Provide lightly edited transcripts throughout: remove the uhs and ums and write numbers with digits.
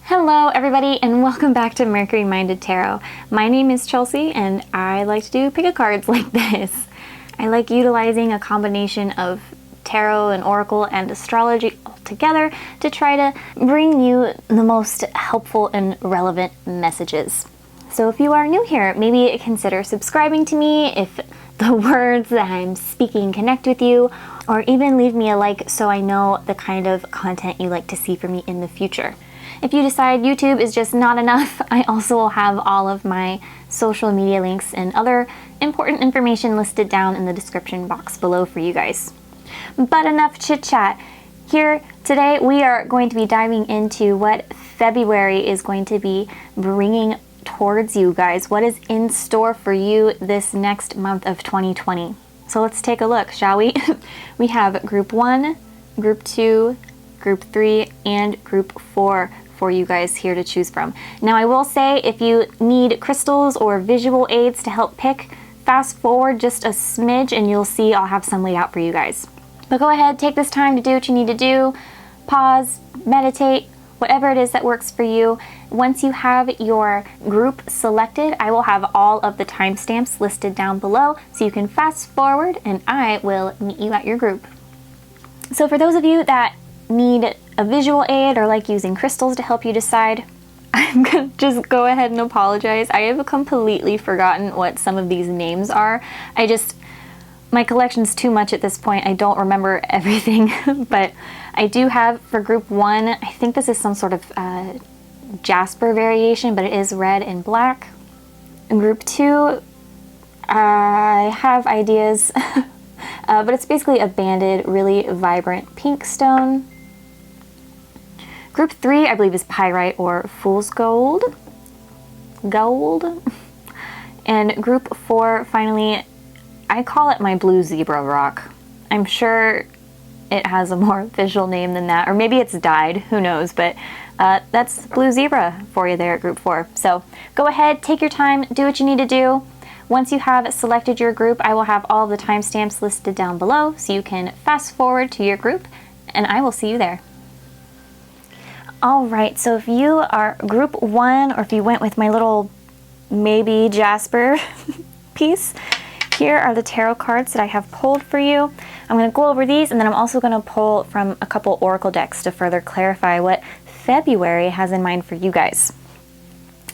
Hello everybody and welcome back to Mercury Minded Tarot. My name is Chelsea and I like to do pick-a-cards like this. I like utilizing a combination of tarot and oracle and astrology all together to try to bring you the most helpful and relevant messages. So if you are new here, maybe consider subscribing to me if the words that I'm speaking connect with you, or even leave me a like so I know the kind of content you like to see from me in the future. If you decide YouTube is just not enough, I also will have all of my social media links and other important information listed down in the description box below for you guys. But enough chit chat. Here today we are going to be diving into what February is going to be bringing towards you guys. What is in store for you this next month of 2020? So let's take a look, shall we? We have Group 1, Group 2, Group 3, and Group 4 for you guys here to choose from. Now I will say if you need crystals or visual aids to help pick, fast forward just a smidge and you'll see I'll have some laid out for you guys. But go ahead, take this time to do what you need to do. Pause, meditate, whatever it is that works for you. Once you have your group selected, I will have all of the timestamps listed down below so you can fast forward and I will meet you at your group. So for those of you that need a visual aid or like using crystals to help you decide, I'm gonna just go ahead and apologize. I have completely forgotten what some of these names are. My collection's too much at this point. I don't remember everything, but I do have for Group 1, I think this is some sort of jasper variation, but it is red and black. In Group 2, I have ideas, but it's basically a banded, really vibrant pink stone. Group 3, I believe, is pyrite or fool's gold. And Group 4, finally, I call it my blue zebra rock. I'm sure it has a more visual name than that, or maybe it's dyed, who knows, but that's blue zebra for you there at Group 4. So go ahead, take your time, do what you need to do. Once you have selected your group, I will have all the timestamps listed down below so you can fast forward to your group, and I will see you there. Alright, so if you are Group 1, or if you went with my little maybe Jasper piece, here are the tarot cards that I have pulled for you. I'm going to go over these, and then I'm also going to pull from a couple oracle decks to further clarify what February has in mind for you guys.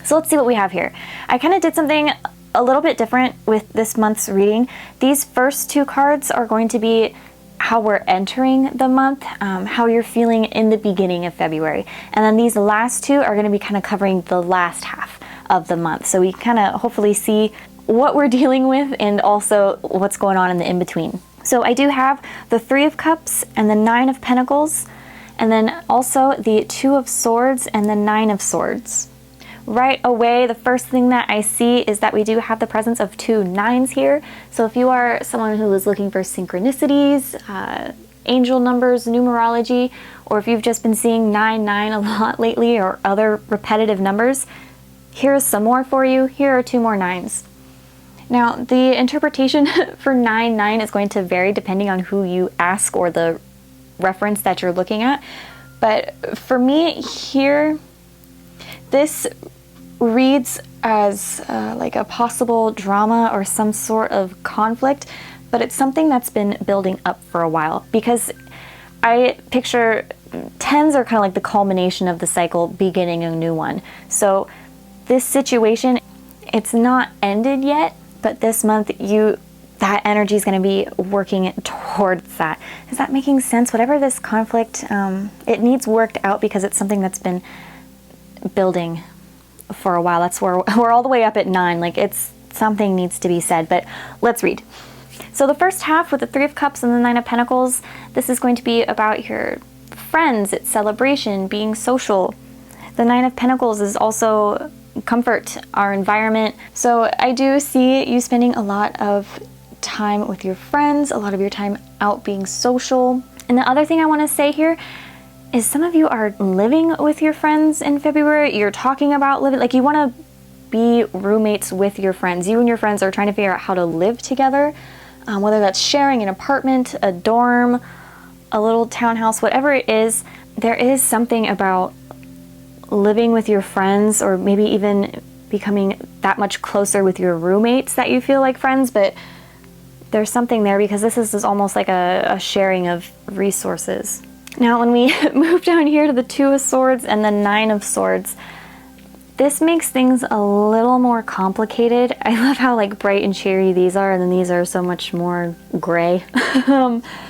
So let's see what we have here. I kind of did something a little bit different with this month's reading. These first two cards are going to be how we're entering the month, how you're feeling in the beginning of February. And then these last two are going to be kind of covering the last half of the month. So we kind of hopefully see what we're dealing with and also what's going on in the in-between. So I do have the 3 of Cups and the 9 of Pentacles, and then also the 2 of Swords and the 9 of Swords. Right away, the first thing that I see is that we do have the presence of 2 9s here. So if you are someone who is looking for synchronicities, angel numbers, numerology, or if you've just been seeing 9 a lot lately or other repetitive numbers, here's some more for you. Here are 2 more 9s. Now, the interpretation for 9 is going to vary depending on who you ask or the reference that you're looking at. But for me here, this reads as like a possible drama or some sort of conflict, but it's something that's been building up for a while, because I picture 10s are kind of like the culmination of the cycle, beginning a new one. So this situation, it's not ended yet, but this month that energy is going to be working towards that. Is that making sense? Whatever this conflict, it needs worked out because it's something that's been building for a while. That's where we're all the way up at 9. Like, it's something needs to be said, but let's read. So the first half with the 3 of Cups and the 9 of Pentacles, this is going to be about your friends, it's celebration, being social. The 9 of Pentacles is also comfort, our environment. So I do see you spending a lot of time with your friends, a lot of your time out being social. And the other thing I want to say here is some of you are living with your friends in February. You're talking about living, like you want to be roommates with your friends. You and your friends are trying to figure out how to live together, whether that's sharing an apartment, a dorm, a little townhouse, whatever it is. There is something about living with your friends, or maybe even becoming that much closer with your roommates that you feel like friends, but there's something there because this is almost like a sharing of resources. Now, when we move down here to the Two of Swords and the Nine of Swords, this makes things a little more complicated. I love how like bright and cheery these are, and then these are so much more gray.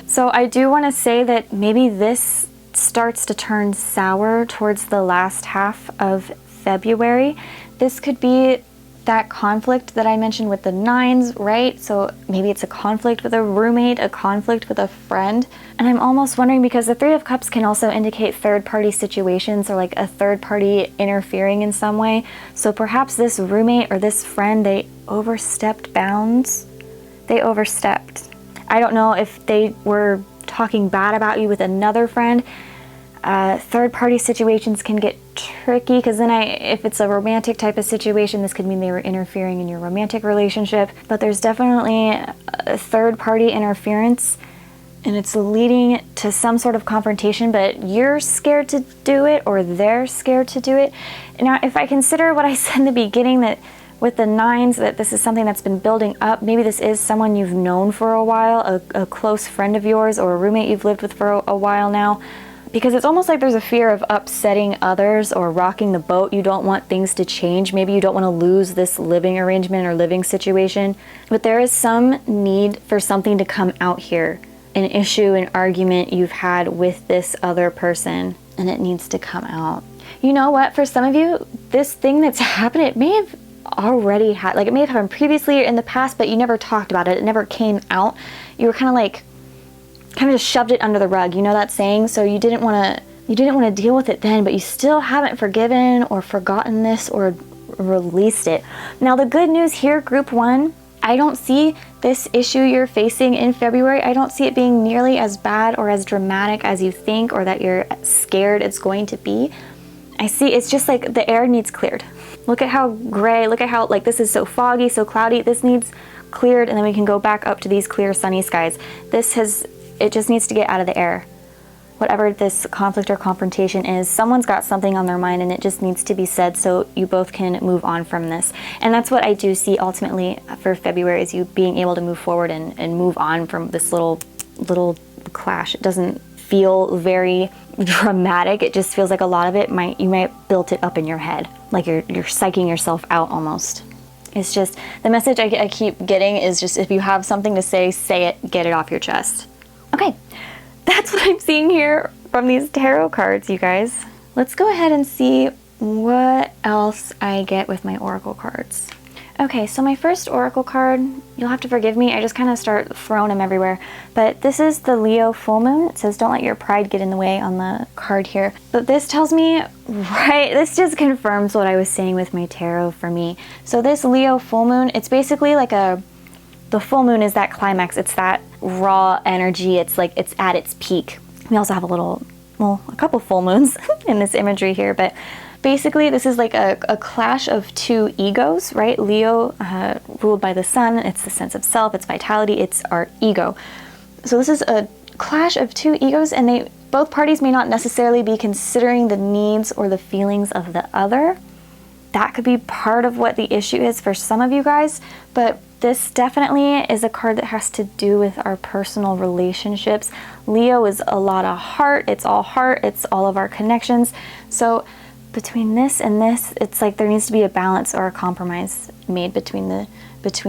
So I do want to say that maybe this starts to turn sour towards the last half of February. This could be that conflict that I mentioned with the nines, right? So maybe it's a conflict with a roommate, a conflict with a friend. And I'm almost wondering, because the Three of Cups can also indicate third-party situations, or like a third party interfering in some way. So perhaps this roommate or this friend, they overstepped bounds. They overstepped. I don't know if they were talking bad about you with another friend. Third-party situations can get tricky, because then if it's a romantic type of situation, this could mean they were interfering in your romantic relationship. But there's definitely a third-party interference, and it's leading to some sort of confrontation, but you're scared to do it, or they're scared to do it. Now, if I consider what I said in the beginning, that with the nines, that this is something that's been building up, maybe this is someone you've known for a while, a close friend of yours, or a roommate you've lived with for a while now. Because it's almost like there's a fear of upsetting others or rocking the boat. You don't want things to change. Maybe you don't want to lose this living arrangement or living situation. But there is some need for something to come out here. An issue, an argument you've had with this other person, and it needs to come out. You know what? For some of you, this thing that's happened, it may have already had, like it may have happened previously or in the past, but you never talked about it. It never came out. You were kind of just shoved it under the rug, you know that saying? So you didn't want to deal with it then, but you still haven't forgiven or forgotten this or released it. Now, the good news here, group one, I don't see this issue you're facing in February, I don't see it being nearly as bad or as dramatic as you think, or that you're scared it's going to be. I see it's just like the air needs cleared. Look at how gray, look at how like this is so foggy, so cloudy. This needs cleared, and then we can go back up to these clear sunny skies. It just needs to get out of the air. Whatever this conflict or confrontation is, someone's got something on their mind, and it just needs to be said so you both can move on from this. And that's what I do see ultimately for February, is you being able to move forward and move on from this little clash. It doesn't feel very dramatic. It just feels like a lot of it you might build it up in your head, like you're psyching yourself out almost. It's just, the message I keep getting is just, if you have something to say it, get it off your chest. Okay, that's what I'm seeing here from these tarot cards, you guys. Let's go ahead and see what else I get with my oracle cards. Okay, so my first oracle card, you'll have to forgive me, I just kind of start throwing them everywhere. But this is the Leo full moon. It says, don't let your pride get in the way on the card here. But this tells me, right, this just confirms what I was saying with my tarot for me. So this Leo full moon, it's basically like the full moon is that climax. It's that raw energy. It's like it's at its peak. We also have a couple full moons in this imagery here, but basically this is like a clash of two egos, right? Leo, ruled by the sun, it's the sense of self, it's vitality, it's our ego. So this is a clash of two egos, and both parties may not necessarily be considering the needs or the feelings of the other. That could be part of what the issue is for some of you guys, but this definitely is a card that has to do with our personal relationships. Leo is a lot of heart, it's all of our connections. So between this and this, it's like there needs to be a balance or a compromise made between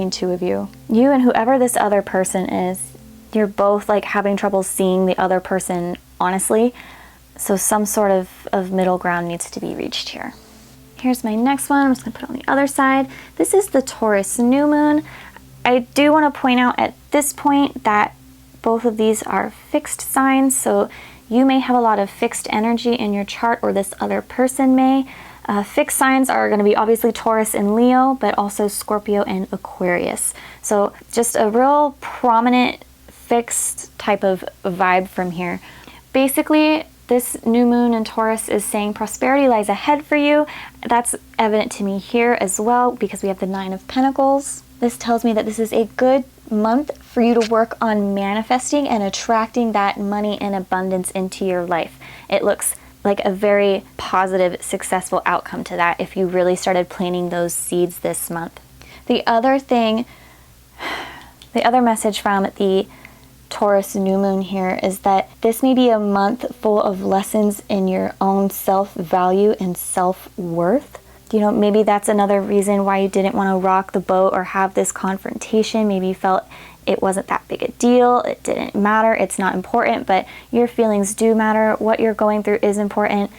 two of you. You and whoever this other person is, you're both like having trouble seeing the other person honestly. So some sort of middle ground needs to be reached here. Here's my next one. I'm just gonna put it on the other side. This is the Taurus new moon. I do want to point out at this point that both of these are fixed signs, so you may have a lot of fixed energy in your chart, or this other person may. Fixed signs are going to be obviously Taurus and Leo, but also Scorpio and Aquarius. So just a real prominent fixed type of vibe from here. Basically, this new moon in Taurus is saying prosperity lies ahead for you. That's evident to me here as well, because we have the Nine of Pentacles. This tells me that this is a good month for you to work on manifesting and attracting that money and abundance into your life. It looks like a very positive, successful outcome to that if you really started planting those seeds this month. The other message from the Taurus new moon here is that this may be a month full of lessons in your own self-value and self-worth. You know, maybe that's another reason why you didn't want to rock the boat or have this confrontation. Maybe you felt it wasn't that big a deal, it didn't matter, it's not important, but your feelings do matter. What you're going through is important.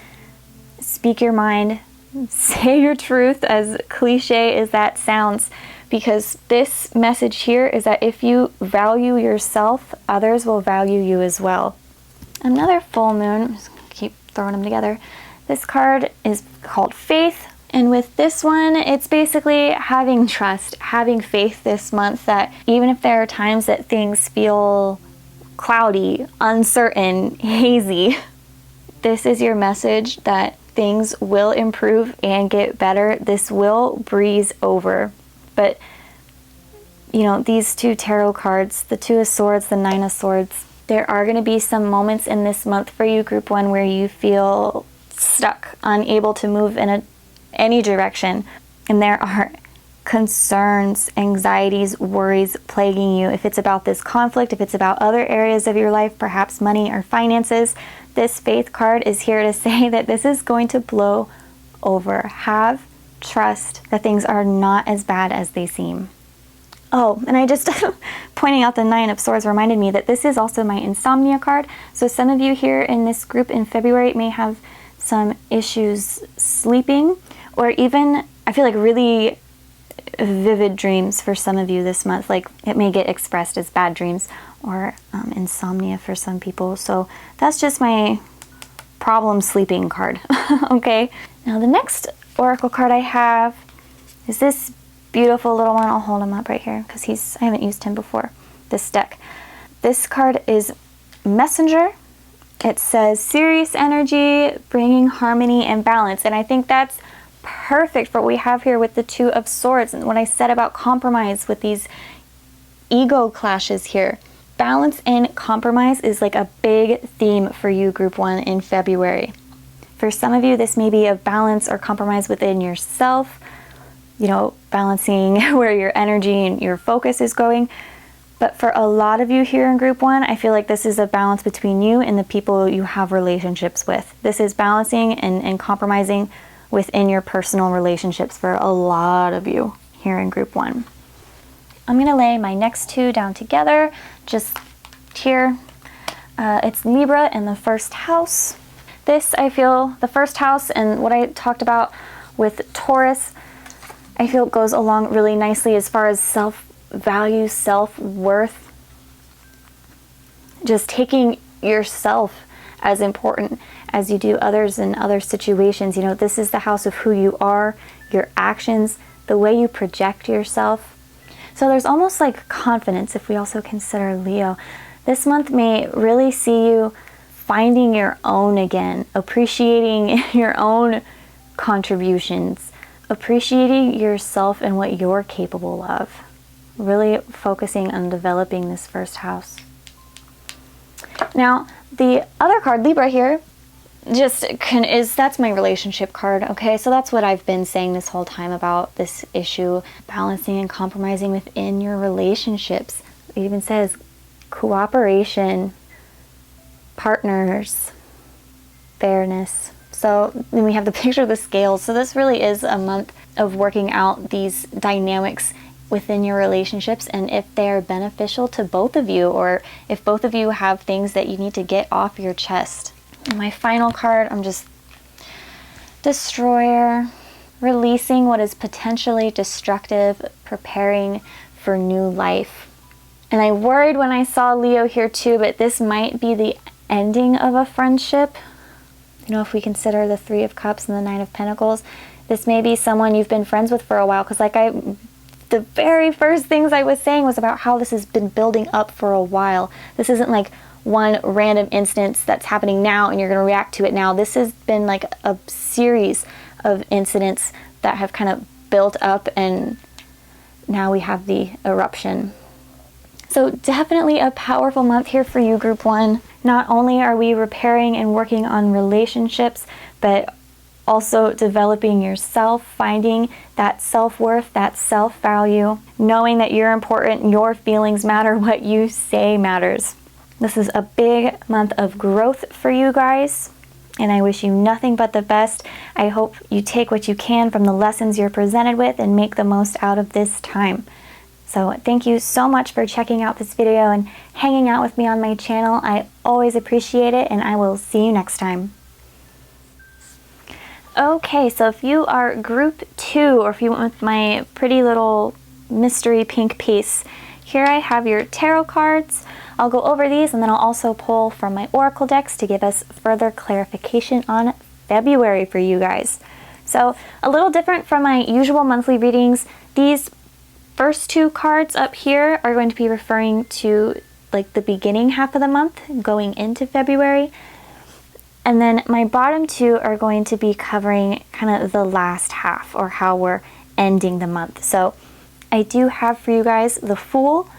Speak your mind, say your truth, as cliche as that sounds, because this message here is that if you value yourself, others will value you as well. Another full moon, I'm just gonna keep throwing them together. This card is called Faith. And with this one, it's basically having trust, having faith this month that even if there are times that things feel cloudy, uncertain, hazy, this is your message that things will improve and get better. This will breeze over. But, you know, these two tarot cards, the Two of Swords, the Nine of Swords, there are going to be some moments in this month for you, Group 1, where you feel stuck, unable to move in any direction. And there are concerns, anxieties, worries plaguing you. If it's about this conflict, if it's about other areas of your life, perhaps money or finances, this Faith card is here to say that this is going to blow over. Have trust that things are not as bad as they seem. Oh, and I just pointing out the Nine of Swords reminded me that this is also my insomnia card. So some of you here in this group in February may have some issues sleeping, or even, I feel like, really vivid dreams for some of you this month. Like it may get expressed as bad dreams or insomnia for some people. So that's just my problem sleeping card. Okay. Now the next oracle card I have is this beautiful little one. I'll hold him up right here because I haven't used him before, this deck. This card is Messenger. It says serious energy, bringing harmony and balance. And I think that's perfect for what we have here with the Two of Swords and what I said about compromise with these ego clashes here. Balance and compromise is like a big theme for you, Group 1, in February. For some of you, this may be a balance or compromise within yourself, you know, balancing where your energy and your focus is going. But for a lot of you here in Group 1, I feel like this is a balance between you and the people you have relationships with. This is balancing and compromising within your personal relationships for a lot of you here in Group 1. I'm going to lay my next two down together, just here. It's Libra in the first house. This, I feel, the first house and what I talked about with Taurus, I feel goes along really nicely as far as self-value, self-worth. Just taking yourself as important as you do others in other situations. You know, this is the house of who you are, your actions, the way you project yourself. So there's almost like confidence if we also consider Leo. This month may really see you finding your own again, appreciating your own contributions, appreciating yourself and what you're capable of. Really focusing on developing this first house. Now, the other card, Libra here, that's my relationship card, okay? So that's what I've been saying this whole time about this issue, balancing and compromising within your relationships. It even says cooperation, partners, fairness. So then we have the picture of the scales. So this really is a month of working out these dynamics within your relationships, and if they're beneficial to both of you, or if both of you have things that you need to get off your chest. And my final card, I'm just Destroyer, releasing what is potentially destructive, preparing for new life. And I worried when I saw Leo here too, but this might be the ending of a friendship. You know, if we consider the Three of Cups and the Nine of Pentacles, this may be someone you've been friends with for a while, because the very first things I was saying was about how this has been building up for a while. This isn't like one random instance that's happening now and you're going to react to it now. This has been like a series of incidents that have kind of built up, and now we have the eruption. So definitely a powerful month here for you, Group 1. Not only are we repairing and working on relationships, but also developing yourself, finding that self-worth, that self-value, knowing that you're important, your feelings matter, what you say matters. This is a big month of growth for you guys, and I wish you nothing but the best. I hope you take what you can from the lessons you're presented with and make the most out of this time. So thank you so much for checking out this video and hanging out with me on my channel. I always appreciate it, and I will see you next time. Okay, so if you are Group 2, or if you went with my pretty little mystery pink piece, here I have your tarot cards. I'll go over these, and then I'll also pull from my oracle decks to give us further clarification on February for you guys. So a little different from my usual monthly readings. These first 2 cards up here are going to be referring to like the beginning half of the month going into February. And then my bottom 2 are going to be covering kind of the last half, or how we're ending the month. So I do have for you guys the Fool,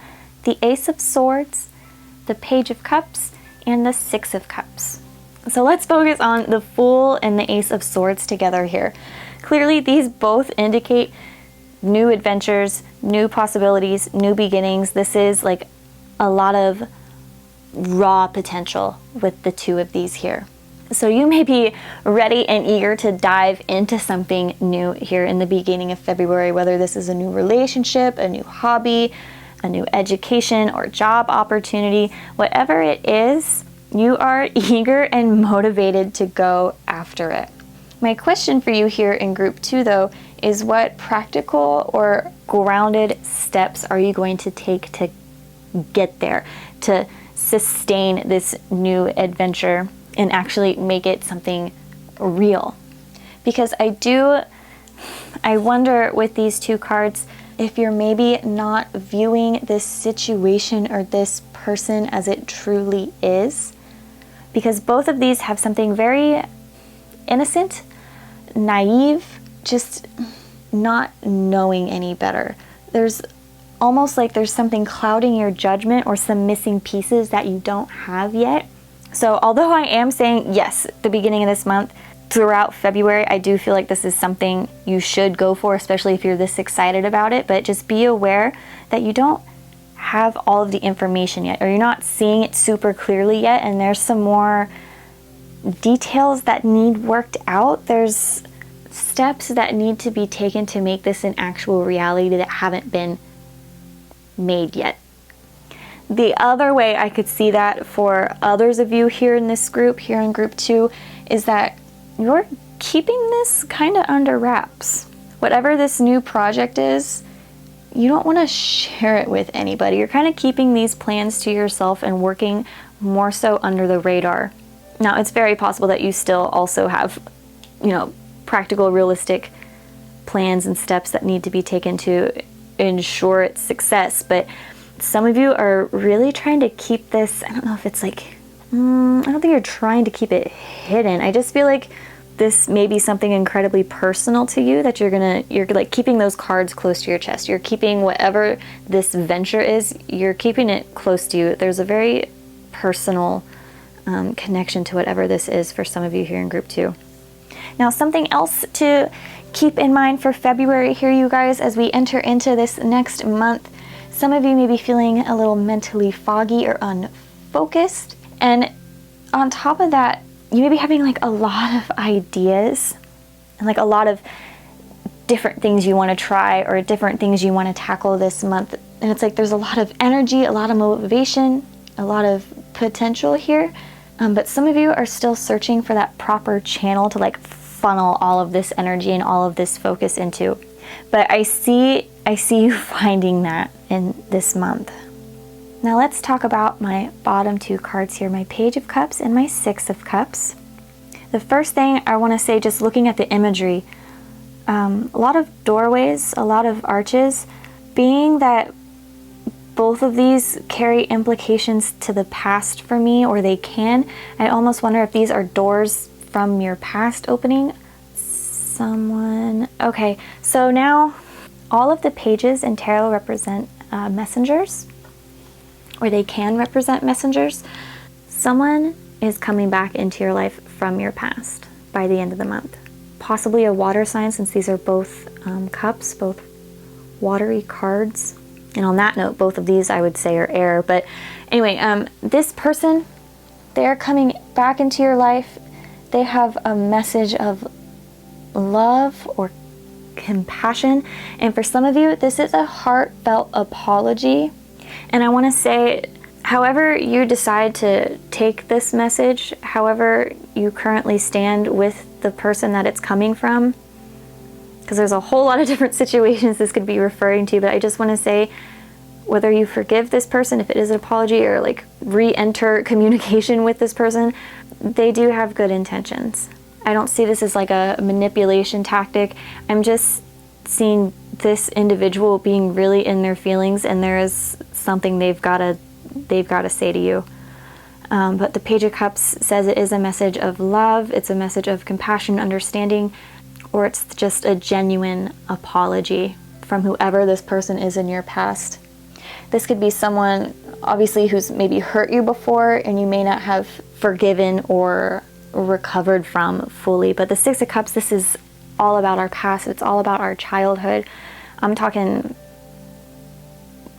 the Ace of Swords, the Page of Cups, and the Six of Cups. So let's focus on the Fool and the Ace of Swords together here. Clearly these both indicate new adventures, new possibilities, new beginnings. This is like a lot of raw potential with the 2 of these here. So you may be ready and eager to dive into something new here in the beginning of February, whether this is a new relationship, a new hobby, a new education or job opportunity. Whatever it is, you are eager and motivated to go after it. My question for you here in Group 2, though, is what practical or grounded steps are you going to take to get there, to sustain this new adventure and actually make it something real? Because I wonder with these 2 cards, if you're maybe not viewing this situation or this person as it truly is, because both of these have something very innocent, naive, just not knowing any better. There's almost like there's something clouding your judgment or some missing pieces that you don't have yet. So although I am saying yes, the beginning of this month, throughout February, I do feel like this is something you should go for, especially if you're this excited about it, but just be aware that you don't have all of the information yet, or you're not seeing it super clearly yet, and there's some more details that need worked out. There's steps that need to be taken to make this an actual reality that haven't been made yet. The other way I could see that for others of you here in this group, here in Group 2, is that you're keeping this kind of under wraps. Whatever this new project is, you don't want to share it with anybody. You're kind of keeping these plans to yourself and working more so under the radar. Now, it's very possible that you still also have, practical, realistic plans and steps that need to be taken to ensure its success, but some of you are really trying to keep this, I don't know if it's like, I don't think you're trying to keep it hidden. I just feel like this may be something incredibly personal to you that you're like keeping those cards close to your chest. You're keeping whatever this venture is, you're keeping it close to you. There's a very personal connection to whatever this is for some of you here in Group 2. Now, something else to keep in mind for February here, you guys, as we enter into this next month, some of you may be feeling a little mentally foggy or unfocused. And on top of that, you may be having like a lot of ideas and like a lot of different things you want to try or different things you want to tackle this month. And it's like there's a lot of energy, a lot of motivation, a lot of potential here. But some of you are still searching for that proper channel to like funnel all of this energy and all of this focus into. But I see you finding that in this month. Now let's talk about my bottom 2 cards here, my Page of Cups and my Six of Cups. The first thing I want to say, just looking at the imagery, a lot of doorways, a lot of arches, being that both of these carry implications to the past for me, or they can. I almost wonder if these are doors from your past opening. Okay, so now all of the pages in tarot represent messengers. or they can represent messengers. Someone is coming back into your life from your past by the end of the month. Possibly a water sign, since these are both cups, both watery cards. And on that note, both of these I would say are air. But anyway, this person, they're coming back into your life. They have a message of love or compassion. And for some of you, this is a heartfelt apology. And I want to say, however you decide to take this message, however you currently stand with the person that it's coming from, because there's a whole lot of different situations this could be referring to, but I just want to say, whether you forgive this person, if it is an apology, or like re-enter communication with this person, they do have good intentions. I don't see this as like a manipulation tactic. I'm just seeing this individual being really in their feelings, and there is something they've got to say to you. But the Page of Cups says it is a message of love, it's a message of compassion, understanding, or it's just a genuine apology from whoever this person is in your past. This could be someone, obviously, who's maybe hurt you before and you may not have forgiven or recovered from fully. But the Six of Cups, this is all about our past. It's all about our childhood. I'm talking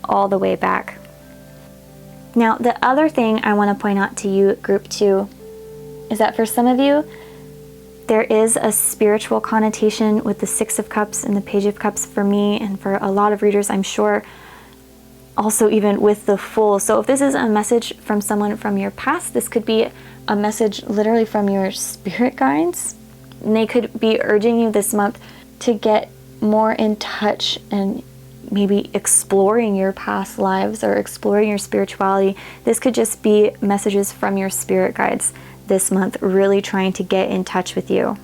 all the way back. Now, the other thing I want to point out to you, Group 2, is that for some of you, there is a spiritual connotation with the Six of Cups and the Page of Cups for me, and for a lot of readers, I'm sure, also even with the Fool. So if this is a message from someone from your past, this could be a message literally from your spirit guides. And they could be urging you this month to get more in touch and maybe exploring your past lives or exploring your spirituality. This could just be messages from your spirit guides this month, really trying to get in touch with you.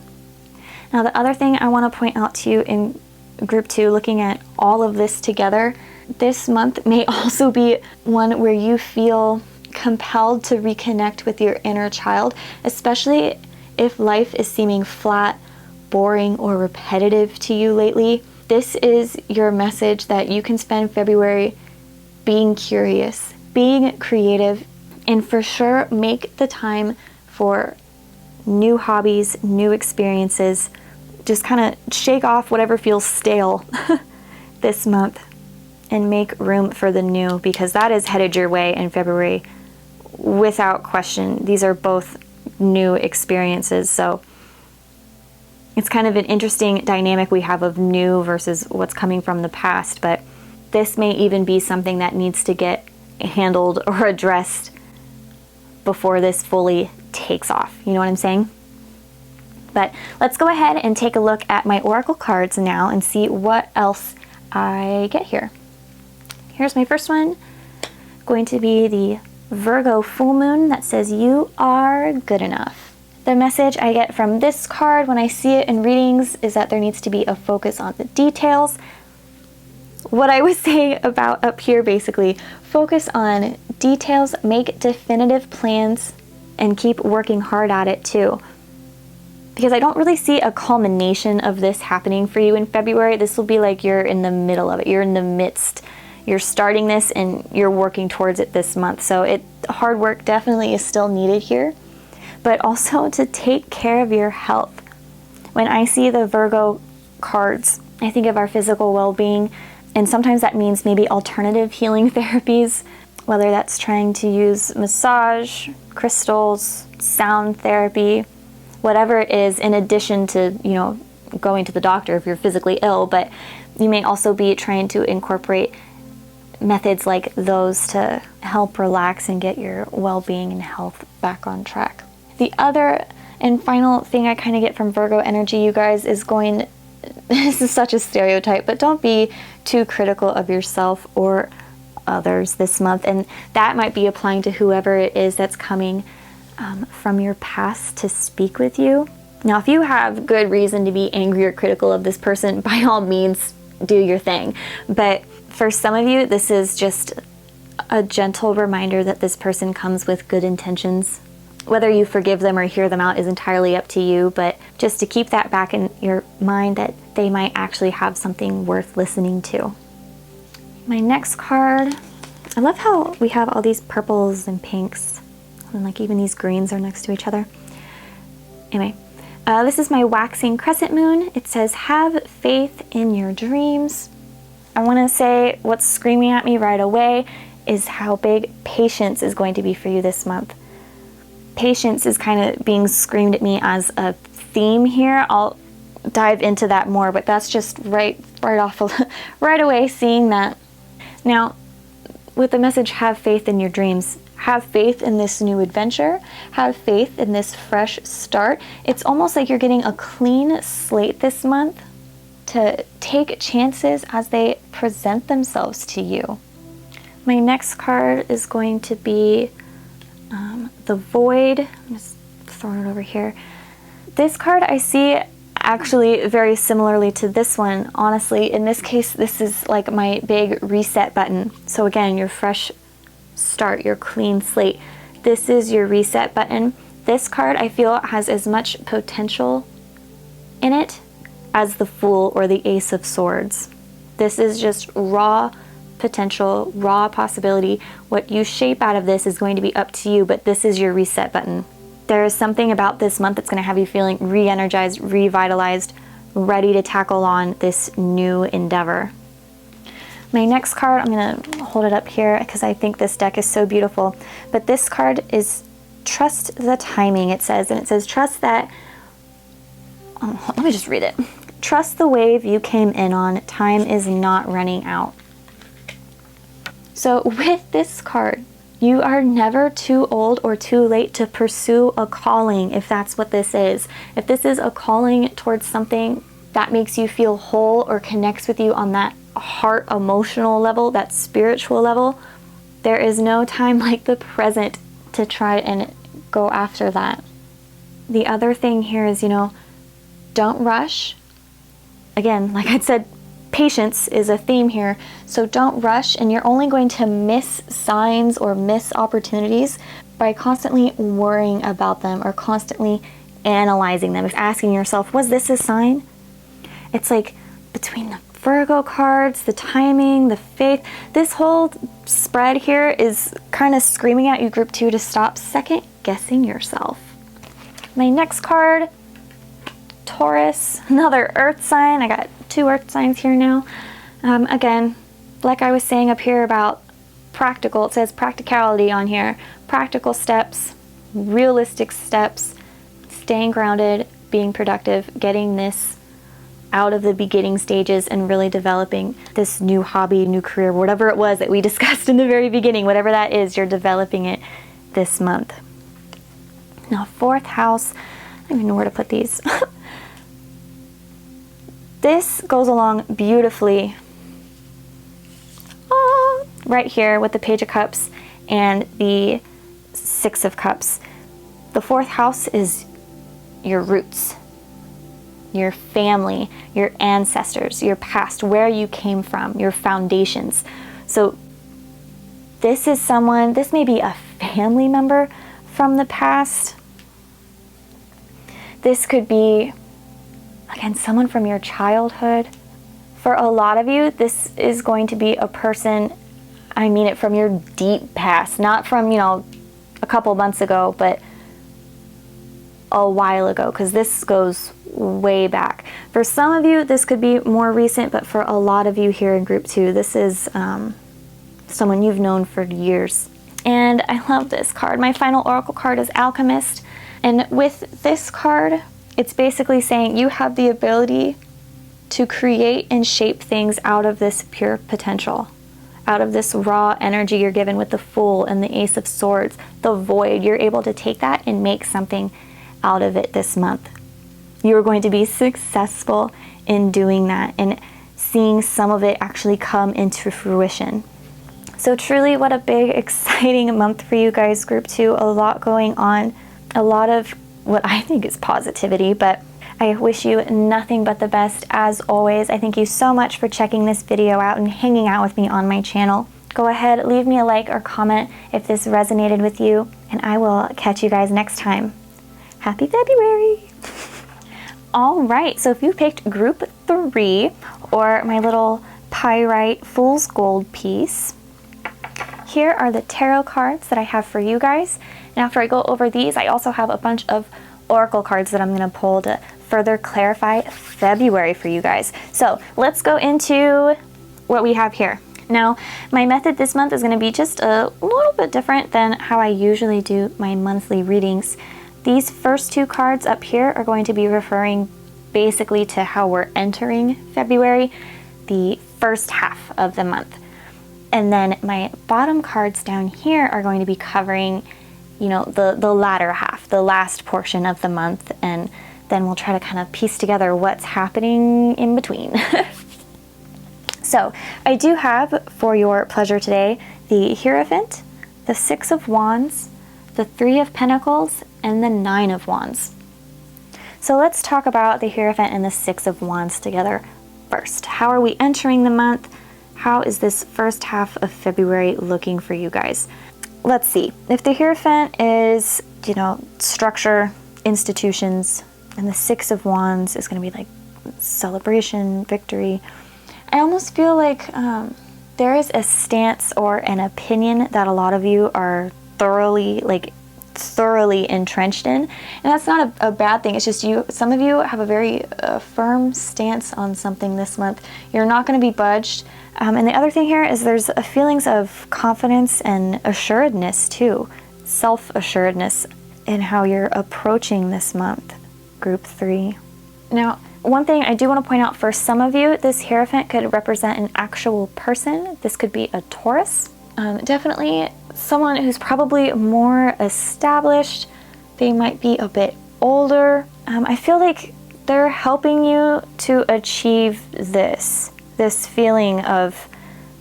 Now, the other thing I want to point out to you in Group 2, looking at all of this together, this month may also be one where you feel compelled to reconnect with your inner child, especially if life is seeming flat, boring, or repetitive to you lately. This is your message that you can spend February being curious, being creative, and for sure make the time for new hobbies, new experiences. Just kind of shake off whatever feels stale this month and make room for the new, because that is headed your way in February without question. These are both new experiences, so it's kind of an interesting dynamic we have of new versus what's coming from the past. But this may even be something that needs to get handled or addressed before this fully takes off. You know what I'm saying? But let's go ahead and take a look at my oracle cards now and see what else I get here. Here's my first one, going to be the Virgo full moon that says you are good enough. The message I get from this card when I see it in readings is that there needs to be a focus on the details. What I was saying about up here, basically, focus on details, make definitive plans, and keep working hard at it too. Because I don't really see a culmination of this happening for you in February. This will be like you're in the middle of it. You're in the midst. You're starting this and you're working towards it this month. So hard work definitely is still needed here. But also to take care of your health. When I see the Virgo cards, I think of our physical well-being, and sometimes that means maybe alternative healing therapies, whether that's trying to use massage, crystals, sound therapy, whatever it is, in addition to, going to the doctor if you're physically ill. But you may also be trying to incorporate methods like those to help relax and get your well-being and health back on track. The other and final thing I kind of get from Virgo energy, you guys, is this is such a stereotype, but don't be too critical of yourself or others this month. And that might be applying to whoever it is that's coming from your past to speak with you. Now, if you have good reason to be angry or critical of this person, by all means, do your thing. But for some of you, this is just a gentle reminder that this person comes with good intentions. Whether you forgive them or hear them out is entirely up to you, but just to keep that back in your mind that they might actually have something worth listening to. My next card I love how we have all these purples and pinks, and like even these greens are next to each other. Anyway, this is my waxing crescent moon. It says, have faith in your dreams. I want to say what's screaming at me right away is how big patience is going to be for you this month. Patience is kind of being screamed at me as a theme here. I'll dive into that more, but that's just right away seeing that. Now, with the message, have faith in your dreams, have faith in this new adventure, have faith in this fresh start. It's almost like you're getting a clean slate this month to take chances as they present themselves to you. My next card is going to be the Void. I'm just throwing it over here. This card I see actually very similarly to this one. Honestly, in this case, this is like my big reset button. So again, your fresh start, your clean slate. This is your reset button. This card I feel has as much potential in it as the Fool or the Ace of Swords. This is just raw potential, raw possibility. What you shape out of this is going to be up to you, but this is your reset button. There is something about this month that's going to have you feeling re-energized, revitalized, ready to tackle on this new endeavor. My next card, I'm going to hold it up here because I think this deck is so beautiful. But this card is Trust the Timing, it says. And it says, trust that, let me just read it. Trust the wave you came in on. Time is not running out. So with this card, you are never too old or too late to pursue a calling, if that's what this is. If this is a calling towards something that makes you feel whole or connects with you on that heart emotional level, that spiritual level, there is no time like the present to try and go after that. The other thing here is, don't rush. Again, like I said, patience is a theme here, so don't rush, and you're only going to miss signs or miss opportunities by constantly worrying about them or constantly analyzing them. If asking yourself, was this a sign? It's like between the Virgo cards, the timing, the faith, this whole spread here is kind of screaming at you, Group 2, to stop second guessing yourself. My next card, Taurus, another earth sign. I got 2 earth signs here now. Again, like I was saying up here about practical, it says practicality on here. Practical steps, realistic steps, staying grounded, being productive, getting this out of the beginning stages and really developing this new hobby, new career, whatever it was that we discussed in the very beginning, whatever that is, you're developing it this month. Now, 4th house, I don't even know where to put these. This goes along beautifully right here with the Page of Cups and the 6 of Cups. The 4th house is your roots, your family, your ancestors, your past, where you came from, your foundations. So this is someone, this may be a family member from the past. This could be, again, someone from your childhood. For a lot of you, this is going to be a person, I mean it from your deep past, not from, a couple months ago, but a while ago, because this goes way back. For some of you, this could be more recent, but for a lot of you here in Group 2, this is someone you've known for years. And I love this card. My final oracle card is Alchemist. And with this card, it's basically saying you have the ability to create and shape things out of this pure potential, out of this raw energy you're given with the Fool and the Ace of Swords, the Void. You're able to take that and make something out of it this month. You're going to be successful in doing that and seeing some of it actually come into fruition. So truly, what a big, exciting month for you guys, Group 2. A lot going on, a lot of what I think is positivity, but I wish you nothing but the best as always. I thank you so much for checking this video out and hanging out with me on my channel. Go ahead, leave me a like or comment if this resonated with you, and I will catch you guys next time. Happy February! All right, so if you picked Group 3 or my little pyrite fool's gold piece, here are the tarot cards that I have for you guys. And after I go over these, I also have a bunch of oracle cards that I'm going to pull to further clarify February for you guys. So let's go into what we have here. Now, my method this month is going to be just a little bit different than how I usually do my monthly readings. These first two cards up here are going to be referring basically to how we're entering February, the first half of the month. And then my bottom cards down here are going to be covering, you know, the latter half, the last portion of the month, and then we'll try to kind of piece together what's happening in between. So I do have for your pleasure today the Hierophant, the Six of Wands, the Three of Pentacles, and the Nine of Wands. So let's talk about the Hierophant and the Six of Wands together first. How are we entering the month? How is this first half of February looking for you guys? Let's see. If the Hierophant is, you know, structure, institutions, and the Six of Wands is going to be like celebration, victory, I almost feel like there is a stance or an opinion that a lot of you are thoroughly entrenched in, and that's not a bad thing. It's just some of you have a very firm stance on something this month. You're not going to be budged. And the other thing here is there's a feelings of confidence and assuredness too, self-assuredness in how you're approaching this month, group 3. Now, one thing I do want to point out for some of you, this Hierophant could represent an actual person. This could be a Taurus. Definitely someone who's probably more established. They might be a bit older. I feel like they're helping you to achieve this feeling of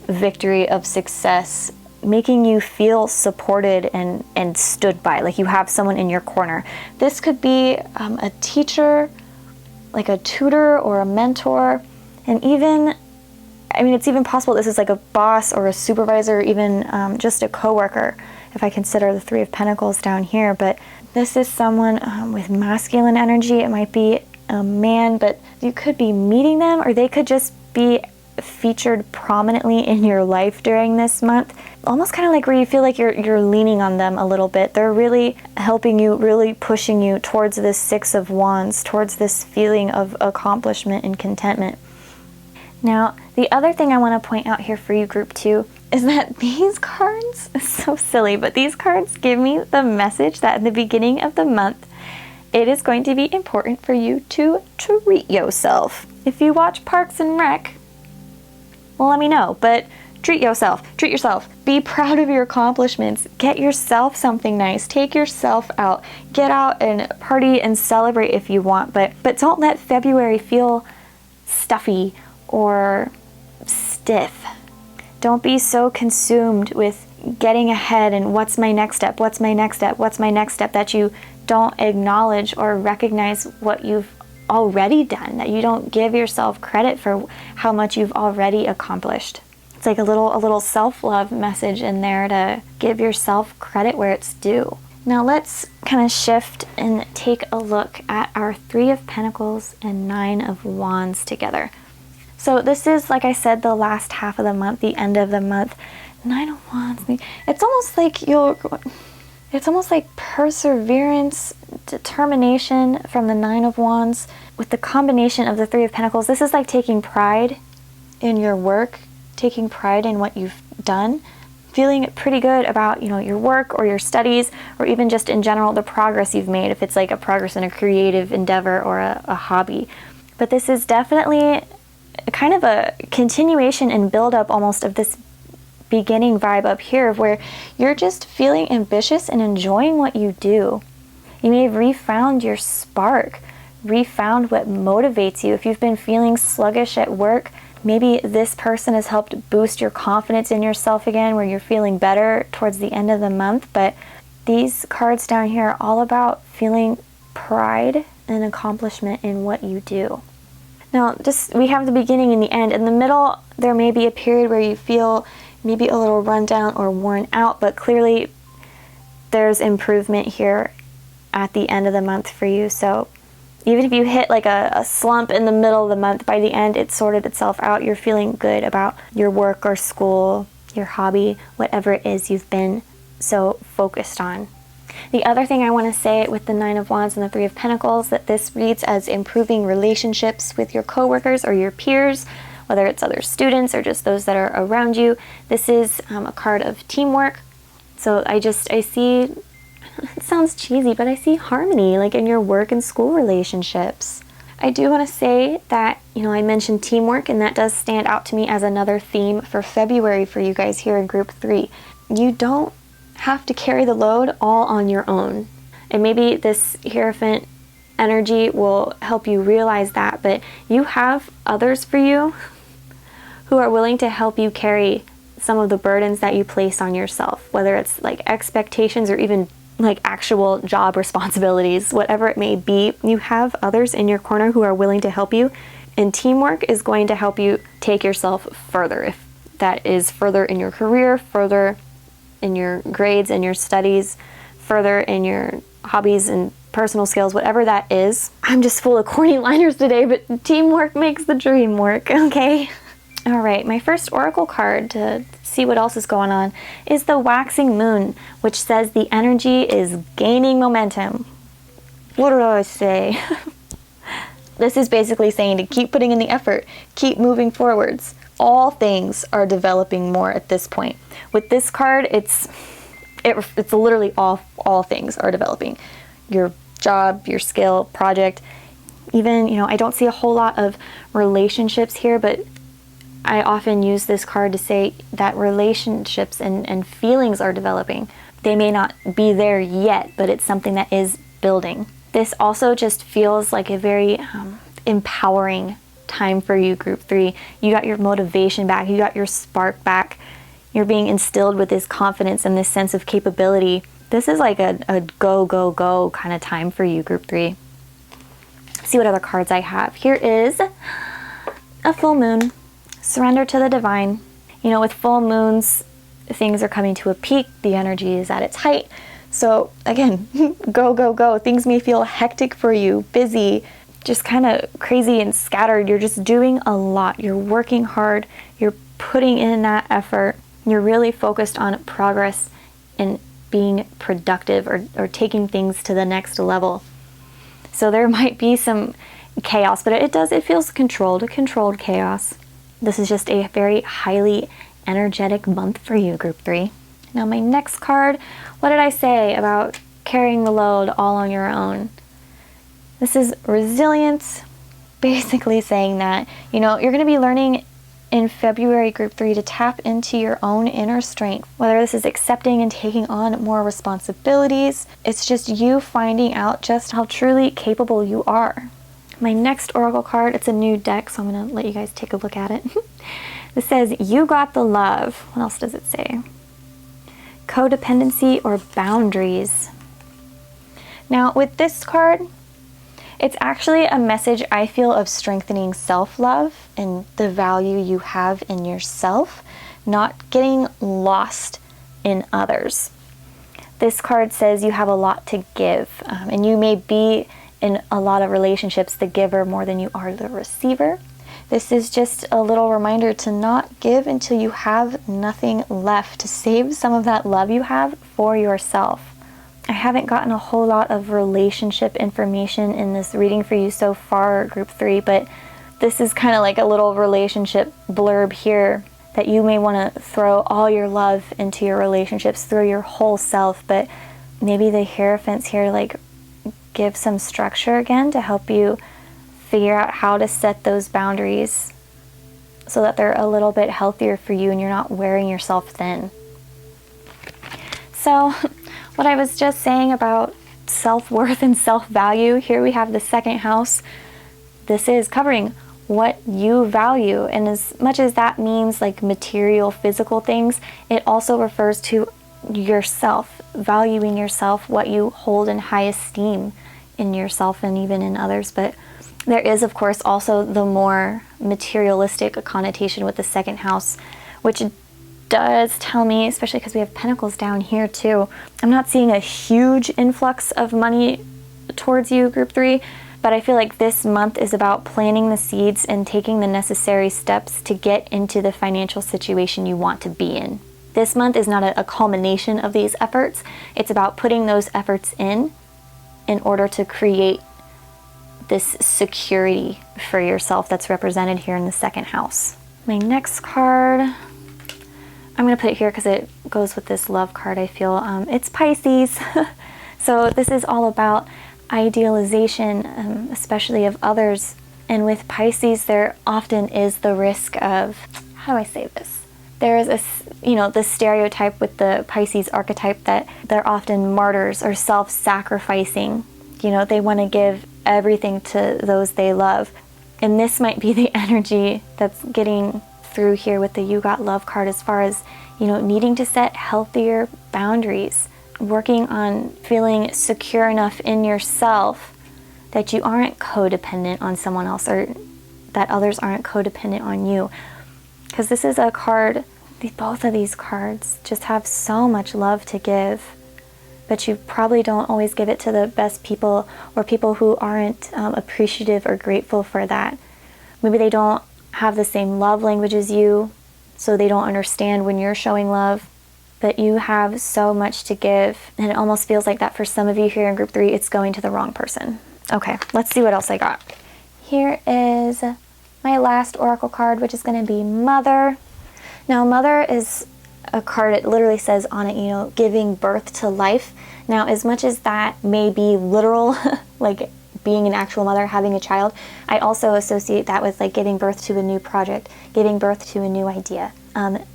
victory, of success, making you feel supported and stood by, like you have someone in your corner. This could be a teacher, like a tutor or a mentor, and even, I mean, it's even possible this is like a boss or a supervisor, or even just a coworker, if I consider the Three of Pentacles down here. But this is someone with masculine energy. It might be a man, but you could be meeting them, or they could just be featured prominently in your life during this month. Almost kind of like where you feel like you're leaning on them a little bit. They're really helping you, really pushing you towards this Six of Wands, towards this feeling of accomplishment and contentment. Now, the other thing I want to point out here for you, group 2, is that these cards, it's so silly, but these cards give me the message that in the beginning of the month, it is going to be important for you to treat yourself. If you watch Parks and Rec, well, let me know, but treat yourself. Be proud of your accomplishments. Get yourself something nice. Take yourself out. Get out and party and celebrate if you want, but don't let February feel stuffy or stiff. Don't be so consumed with getting ahead and what's my next step, that you don't acknowledge or recognize what you've already done, that you don't give yourself credit for how much you've already accomplished. It's like a little self-love message in there to give yourself credit where it's due. Now let's kind of shift and take a look at our Three of Pentacles and Nine of Wands together. So this is, like I said, the last half of the month, the end of the month. Nine of Wands, it's almost like perseverance, determination from the Nine of Wands with the combination of the Three of Pentacles. This is like taking pride in your work, taking pride in what you've done, feeling pretty good about, you know, your work or your studies, or even just in general the progress you've made, if it's like a progress in a creative endeavor or a hobby. But this is definitely kind of a continuation and build up almost of this beginning vibe up here, where you're just feeling ambitious and enjoying what you do. You may have refound your spark, refound what motivates you. If you've been feeling sluggish at work, maybe this person has helped boost your confidence in yourself again, where you're feeling better towards the end of the month. But these cards down here are all about feeling pride and accomplishment in what you do. Now, we have the beginning and the end. In the middle, there may be a period where you feel maybe a little run down or worn out, but clearly there's improvement here at the end of the month for you. So even if you hit like a slump in the middle of the month, by the end it sorted itself out. You're feeling good about your work or school. your hobby, whatever it is you've been so focused on. The other thing I want to say with the Nine of Wands and the Three of Pentacles, that this reads as improving relationships with your coworkers or your peers, whether it's other students or just those that are around you. This is a card of teamwork. So I see, it sounds cheesy, but I see harmony like in your work and school relationships. I do want to say that, I mentioned teamwork, and that does stand out to me as another theme for February for you guys here in group 3. You don't have to carry the load all on your own. And maybe this Hierophant energy will help you realize that, but you have others for you who are willing to help you carry some of the burdens that you place on yourself, whether it's like expectations or even like actual job responsibilities, whatever it may be. You have others in your corner who are willing to help you, and teamwork is going to help you take yourself further, if that is further in your career, further in your grades and your studies, further in your hobbies and personal skills, whatever that is. I'm just full of corny liners today, but teamwork makes the dream work, okay? All right, my first oracle card to see what else is going on is the Waxing Moon, which says the energy is gaining momentum. What did I say? This is basically saying to keep putting in the effort, keep moving forwards. All things are developing more at this point. With this card, it's literally all things are developing. Your job, your skill, project, even, I don't see a whole lot of relationships here, but I often use this card to say that relationships and feelings are developing. They may not be there yet, but it's something that is building. This also just feels like a very empowering time for you, group 3. You got your motivation back. You got your spark back. You're being instilled with this confidence and this sense of capability. This is like a go, go, go kind of time for you, group 3. Let's see what other cards I have. Here is a full moon. Surrender to the divine. With full moons, things are coming to a peak. The energy is at its height. So again, go, go, go. Things may feel hectic for you, busy, just kind of crazy and scattered. You're just doing a lot. You're working hard. You're putting in that effort. You're really focused on progress and being productive or taking things to the next level. So there might be some chaos, but it feels controlled, a controlled chaos. This is just a very highly energetic month for you, group 3. Now my next card, what did I say about carrying the load all on your own? This is resilience, basically saying that, you're going to be learning in February, group 3, to tap into your own inner strength. Whether this is accepting and taking on more responsibilities, it's just you finding out just how truly capable you are. My next oracle card, it's a new deck, so I'm going to let you guys take a look at it. This says, you got the love. What else does it say? Codependency or boundaries. Now, with this card, it's actually a message, I feel, of strengthening self-love and the value you have in yourself, not getting lost in others. This card says you have a lot to give, and you may be in a lot of relationships the giver more than you are the receiver. This is just a little reminder to not give until you have nothing left, to save some of that love you have for yourself. I haven't gotten a whole lot of relationship information in this reading for you so far, group 3, but this is kind of like a little relationship blurb here, that you may want to throw all your love into your relationships, throw your whole self, but maybe the Hierophants here like give some structure again to help you figure out how to set those boundaries so that they're a little bit healthier for you and you're not wearing yourself thin. So what I was just saying about self-worth and self-value, here we have the second house. This is covering what you value, and as much as that means like material, physical things, it also refers to yourself, valuing yourself, what you hold in high esteem in yourself and even in others. But there is, of course, also the more materialistic connotation with the second house, which does tell me, especially because we have Pentacles down here too, I'm not seeing a huge influx of money towards you, group 3, But I feel like this month is about planting the seeds and taking the necessary steps to get into the financial situation you want to be in. This month is not a culmination of these efforts. It's about putting those efforts in order to create this security for yourself that's represented here in the second house. My next card, I'm going to put it here because it goes with this love card, I feel. It's Pisces. So this is all about idealization, especially of others. And with Pisces, there often is the risk of, how do I say this? There is the stereotype with the Pisces archetype that they're often martyrs or self-sacrificing. They want to give everything to those they love. And this might be the energy that's getting through here with the You Got Love card, as far as, needing to set healthier boundaries, working on feeling secure enough in yourself that you aren't codependent on someone else, or that others aren't codependent on you. Because this is a card, both of these cards just have so much love to give, but you probably don't always give it to the best people, or people who aren't appreciative or grateful for that. Maybe they don't have the same love language as you, so they don't understand when you're showing love. But you have so much to give, and it almost feels like that for some of you here in group 3, it's going to the wrong person. Okay, let's see what else I got. Here is my last oracle card, which is going to be Mother. Now, Mother is a card, it literally says on it, giving birth to life. Now, as much as that may be literal, like being an actual mother, having a child, I also associate that with like giving birth to a new project, giving birth to a new idea,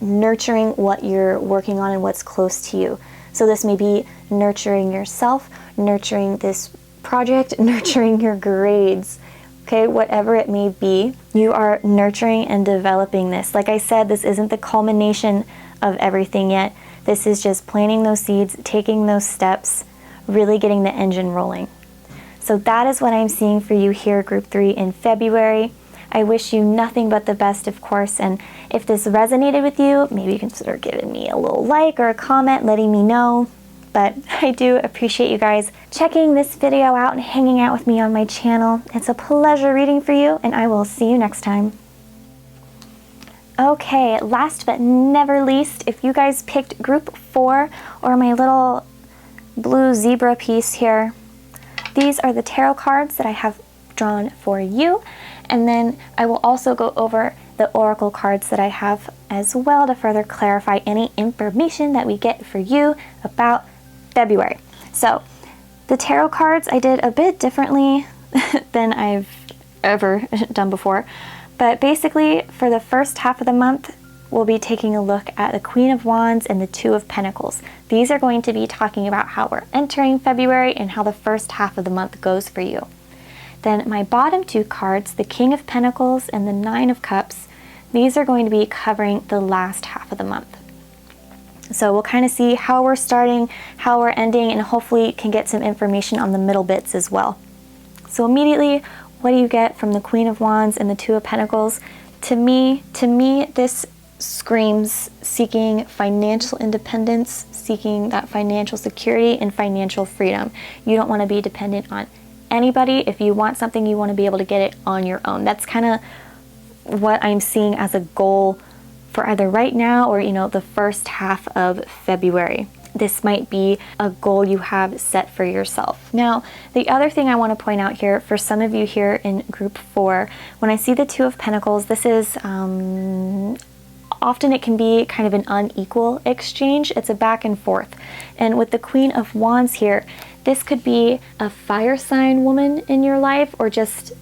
nurturing what you're working on and what's close to you. So this may be nurturing yourself, nurturing this project, nurturing your grades. Okay, whatever it may be, you are nurturing and developing this. Like I said, this isn't the culmination of everything yet. This is just planting those seeds, taking those steps, really getting the engine rolling. So that is what I'm seeing for you here, group 3, in February. I wish you nothing but the best, of course, and if this resonated with you, maybe consider giving me a little like or a comment, letting me know. But I do appreciate you guys checking this video out and hanging out with me on my channel. It's a pleasure reading for you, and I will see you next time. Okay, last but never least, if you guys picked group 4 or my little blue zebra piece here, these are the tarot cards that I have drawn for you. And then I will also go over the oracle cards that I have as well to further clarify any information that we get for you about February. So the tarot cards I did a bit differently than I've ever done before. But basically, for the first half of the month, we'll be taking a look at the Queen of Wands and the Two of Pentacles. These are going to be talking about how we're entering February and how the first half of the month goes for you. Then my bottom 2 cards, the King of Pentacles and the Nine of Cups, these are going to be covering the last half of the month. So we'll kind of see how we're starting, how we're ending, and hopefully can get some information on the middle bits as well. So immediately, what do you get from the Queen of Wands and the Two of Pentacles? To me, this screams seeking financial independence, seeking that financial security and financial freedom. You don't want to be dependent on anybody. If you want something, you want to be able to get it on your own. That's kind of what I'm seeing as a goal for either right now or, the first half of February. This might be a goal you have set for yourself. Now, the other thing I want to point out here, for some of you here in group 4, when I see the Two of Pentacles, this is often it can be kind of an unequal exchange. It's a back and forth. And with the Queen of Wands here, this could be a fire sign woman in your life, or just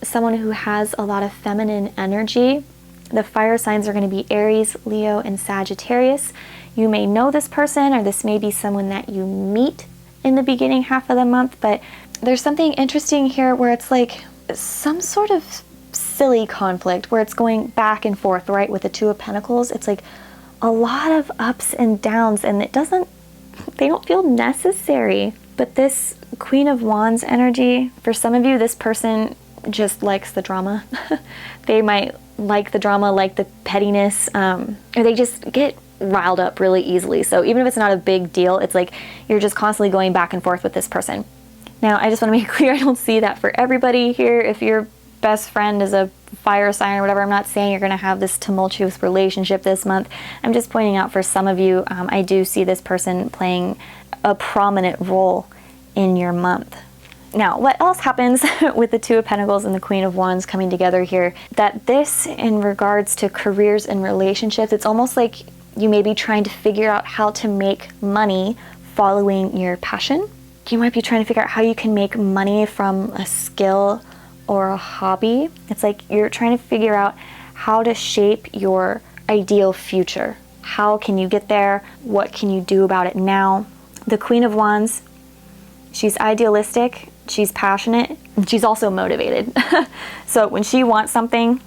someone who has a lot of feminine energy. The fire signs are going to be Aries, Leo, and Sagittarius. You may know this person, or this may be someone that you meet in the beginning half of the month, but there's something interesting here where it's like some sort of silly conflict where it's going back and forth, right? With the Two of Pentacles, it's like a lot of ups and downs, and they don't feel necessary. But this Queen of Wands energy, for some of you, this person just likes the drama. They might like the drama, like the pettiness, or they just get riled up really easily. So even if it's not a big deal, it's like you're just constantly going back and forth with this person. Now, I just want to make clear I don't see that for everybody here. If your best friend is a fire sign or whatever, I'm not saying you're going to have this tumultuous relationship this month. I'm just pointing out for some of you, I do see this person playing a prominent role in your month. Now, what else happens with the Two of Pentacles and the Queen of Wands coming together here? That this, in regards to careers and relationships, it's almost like you may be trying to figure out how to make money following your passion. You might be trying to figure out how you can make money from a skill or a hobby. It's like you're trying to figure out how to shape your ideal future. How can you get there? What can you do about it now? The Queen of Wands, she's idealistic, she's passionate, and she's also motivated. So when she wants something,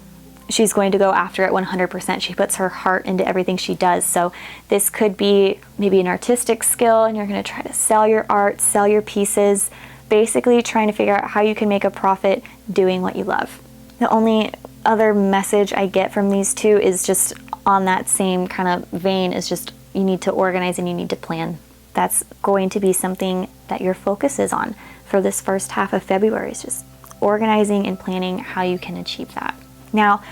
she's going to go after it 100%. She puts her heart into everything she does. So this could be maybe an artistic skill, and you're going to try to sell your art, sell your pieces, basically trying to figure out how you can make a profit doing what you love. The only other message I get from these two is just on that same kind of vein, is just you need to organize and you need to plan. That's going to be something that your focus is on for this first half of February, is just organizing and planning how you can achieve that. Now,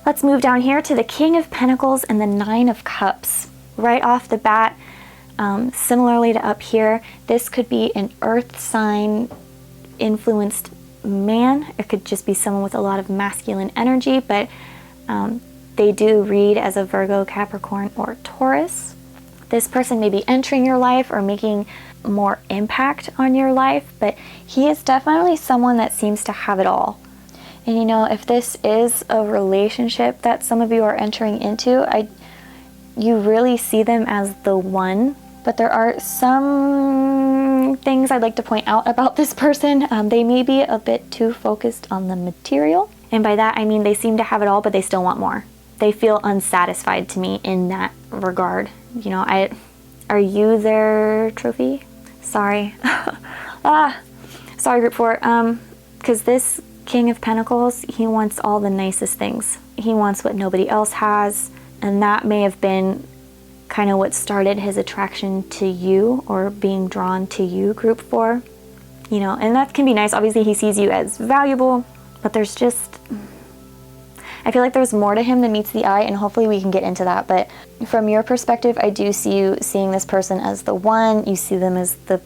let's move down here to the King of Pentacles and the Nine of Cups. Right off the bat, similarly to up here, this could be an earth sign influenced man. It could just be someone with a lot of masculine energy, but they do read as a Virgo, Capricorn, or Taurus. This person may be entering your life or making more impact on your life, but he is definitely someone that seems to have it all. And you know, if this is a relationship that some of you are entering into, you really see them as the one. But there are some things I'd like to point out about this person. They may be a bit too focused on the material. And by that, I mean they seem to have it all, but they still want more. They feel unsatisfied to me in that regard. You know, are you their trophy? Sorry. Sorry, group 4. Because this King of Pentacles, he wants all the nicest things. He wants what nobody else has. And that may have been kind of what started his attraction to you, or being drawn to you, group 4. You know, and that can be nice. Obviously, he sees you as valuable, but there's just, I feel like there's more to him than meets the eye, and hopefully we can get into that. But from your perspective, I do see you seeing this person as the one. You see them as the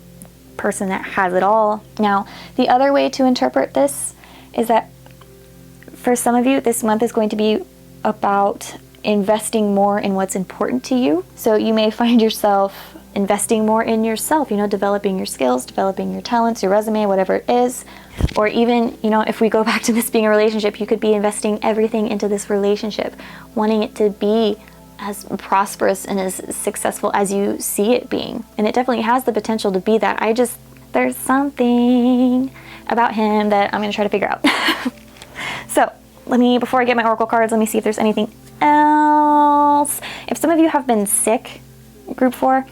person that has it all. Now, the other way to interpret this is that for some of you, this month is going to be about investing more in what's important to you. So you may find yourself investing more in yourself, you know, developing your skills, developing your talents, your resume, whatever it is. Or even, you know, if we go back to this being a relationship, you could be investing everything into this relationship, wanting it to be as prosperous and as successful as you see it being. And it definitely has the potential to be that. There's something about him that I'm going to try to figure out. So before I get my oracle cards, let me see if there's anything else. If some of you have been sick, group 4,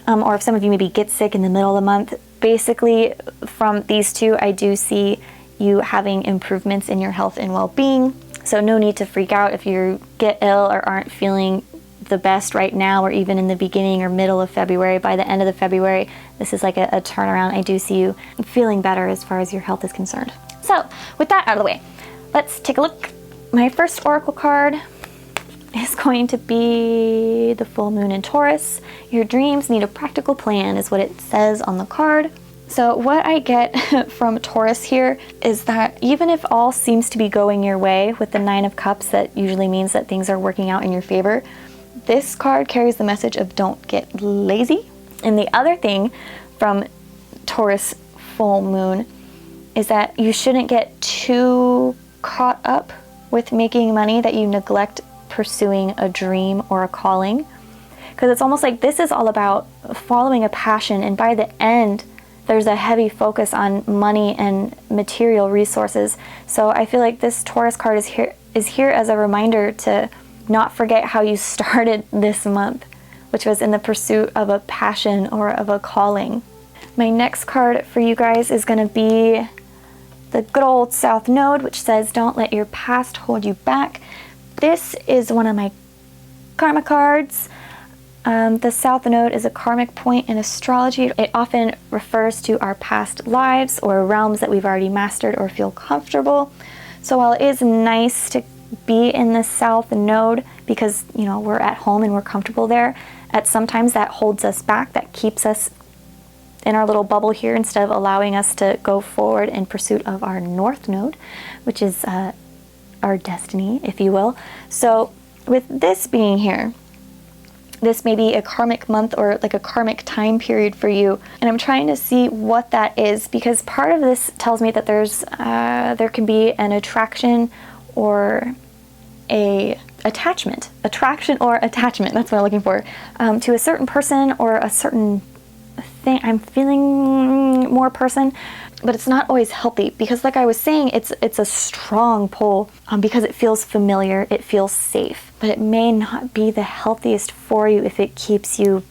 or if some of you maybe get sick in the middle of the month, basically from these two, I do see you having improvements in your health and well-being. So no need to freak out if you get ill or aren't feeling the best right now, or even in the beginning or middle of February. By the end of the February, this is like a turnaround. I do see you feeling better as far as your health is concerned. So with that out of the way, let's take a look. My first oracle card is going to be the full moon in Taurus. Your dreams need a practical plan is what it says on the card. So what I get from Taurus here is that even if all seems to be going your way with the Nine of Cups, that usually means that things are working out in your favor. This card carries the message of don't get lazy. And the other thing from Taurus full moon is that you shouldn't get too caught up with making money that you neglect pursuing a dream or a calling. Because it's almost like this is all about following a passion, and by the end there's a heavy focus on money and material resources. So I feel like this Taurus card is here as a reminder to not forget how you started this month, which was in the pursuit of a passion or of a calling. My next card for you guys is going to be the good old South Node, which says don't let your past hold you back. This is one of my karma cards. The South Node is a karmic point in astrology. It often refers to our past lives or realms that we've already mastered or feel comfortable. So while it is nice to be in the South Node because, you know, we're at home and we're comfortable there, sometimes that holds us back, that keeps us in our little bubble here instead of allowing us to go forward in pursuit of our North Node, which is our destiny, if you will. So with this being here, this may be a karmic month or like a karmic time period for you. And I'm trying to see what that is, because part of this tells me that there can be an attraction or a attachment. Attraction or attachment, that's what I'm looking for. To a certain person or a certain thing. I'm feeling more person, but it's not always healthy, because like I was saying, it's a strong pull because it feels familiar, it feels safe, but it may not be the healthiest for you if it keeps you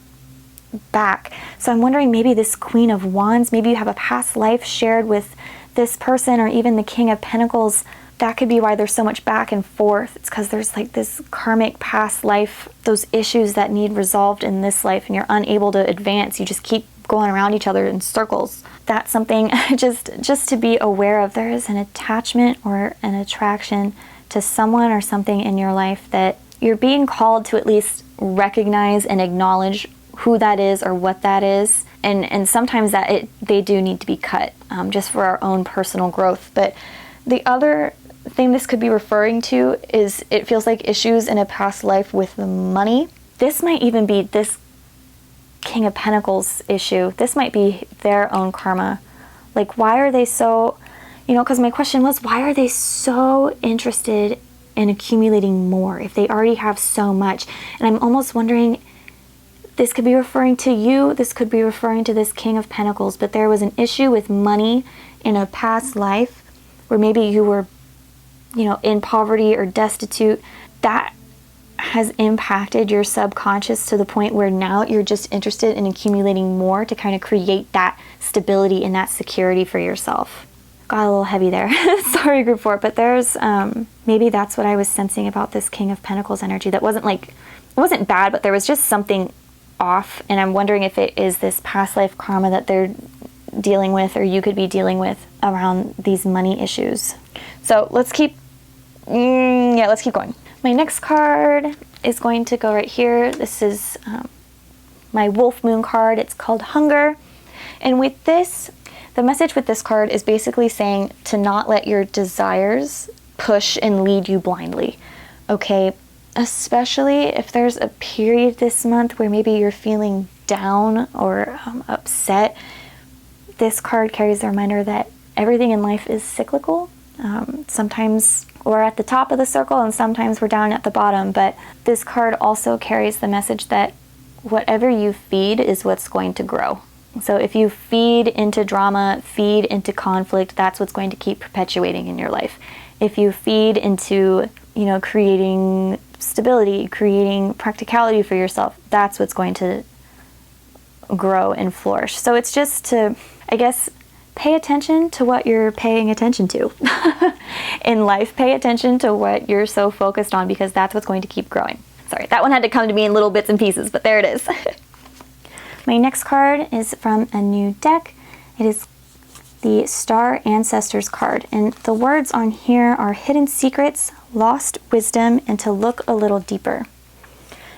back. So I'm wondering, maybe this Queen of Wands, maybe you have a past life shared with this person, or even the King of Pentacles. That could be why there's so much back and forth. It's because there's like this karmic past life, those issues that need resolved in this life, and you're unable to advance. You just keep going around each other in circles. That's something just to be aware of. There is an attachment or an attraction to someone or something in your life that you're being called to at least recognize and acknowledge who that is or what that is. And sometimes they do need to be cut just for our own personal growth. But the other thing this could be referring to is, it feels like issues in a past life with the money. This might even be this King of Pentacles issue. This might be their own karma. Like, why are they so, because my question was, why are they so interested in accumulating more if they already have so much? And I'm almost wondering, this could be referring to you, this could be referring to this King of Pentacles, but there was an issue with money in a past life where maybe you were, in poverty or destitute. That has impacted your subconscious to the point where now you're just interested in accumulating more to kind of create that stability and that security for yourself. Got a little heavy there. Sorry, group 4, but there's maybe that's what I was sensing about this King of Pentacles energy. That it wasn't bad, but there was just something off, and I'm wondering if it is this past life karma that they're dealing with, or you could be dealing with, around these money issues. So let's keep going. My next card is going to go right here. This is my Wolf Moon card. It's called Hunger. And with this, the message with this card is basically saying to not let your desires push and lead you blindly. Okay, especially if there's a period this month where maybe you're feeling down or upset. This card carries the reminder that everything in life is cyclical. Sometimes we're at the top of the circle and sometimes we're down at the bottom, but this card also carries the message that whatever you feed is what's going to grow. So if you feed into drama, feed into conflict, that's what's going to keep perpetuating in your life. If you feed into, creating stability, creating practicality for yourself, that's what's going to grow and flourish. So it's just to, I guess, pay attention to what you're paying attention to in life. Pay attention to what you're so focused on, because that's what's going to keep growing. Sorry, that one had to come to me in little bits and pieces, but there it is. My next card is from a new deck. It is the Star Ancestors card, and the words on here are hidden secrets, lost wisdom, and to look a little deeper.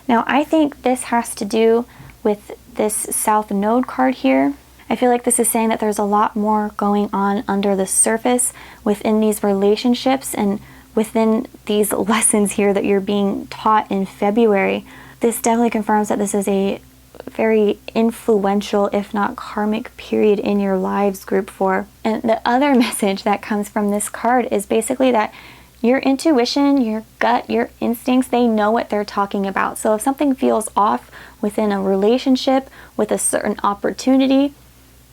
Now, I think this has to do with this South Node card here. I feel like this is saying that there's a lot more going on under the surface within these relationships and within these lessons here that you're being taught in February. This definitely confirms that this is a very influential, if not karmic, period in your lives, group 4. And the other message that comes from this card is basically that your intuition, your gut, your instincts, they know what they're talking about. So if something feels off within a relationship, with a certain opportunity,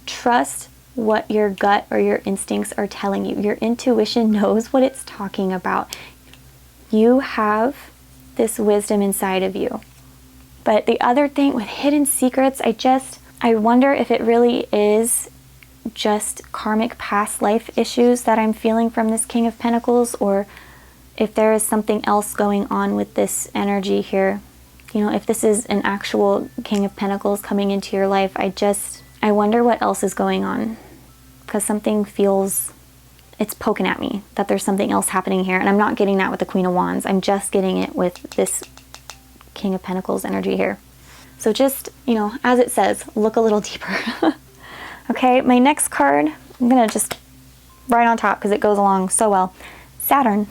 trust what your gut or your instincts are telling you. Your intuition knows what it's talking about. You have this wisdom inside of you. But the other thing with hidden secrets, I wonder if it really is just karmic past life issues that I'm feeling from this King of Pentacles, or if there is something else going on with this energy here. you know, if this is an actual King of Pentacles coming into your life, I wonder what else is going on, because something feels, it's poking at me that there's something else happening here. And I'm not getting that with the Queen of Wands. I'm just getting it with this King of Pentacles energy here. So just, you know, as it says, look a little deeper. Okay, my next card, I'm going to just right on top because it goes along so well. Saturn.